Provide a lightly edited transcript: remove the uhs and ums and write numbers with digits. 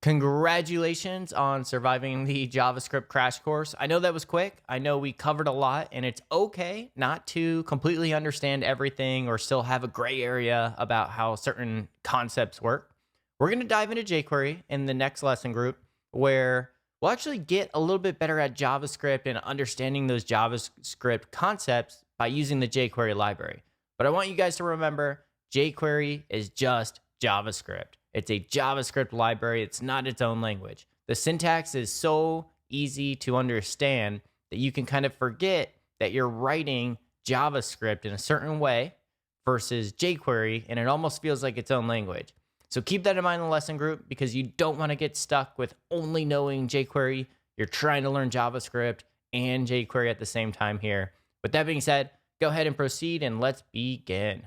Congratulations on surviving the JavaScript crash course. I know that was quick. I know we covered a lot, and it's okay not to completely understand everything or still have a gray area about how certain concepts work. We're going to dive into jQuery in the next lesson group where we'll actually get a little bit better at JavaScript and understanding those JavaScript concepts by using the jQuery library. But I want you guys to remember jQuery is just JavaScript. It's a JavaScript library. It's not its own language. The syntax is so easy to understand that you can kind of forget that you're writing JavaScript in a certain way versus jQuery, and it almost feels like its own language. So keep that in mind in the lesson group because you don't want to get stuck with only knowing jQuery. You're trying to learn JavaScript and jQuery at the same time here. With that being said, go ahead and proceed and let's begin.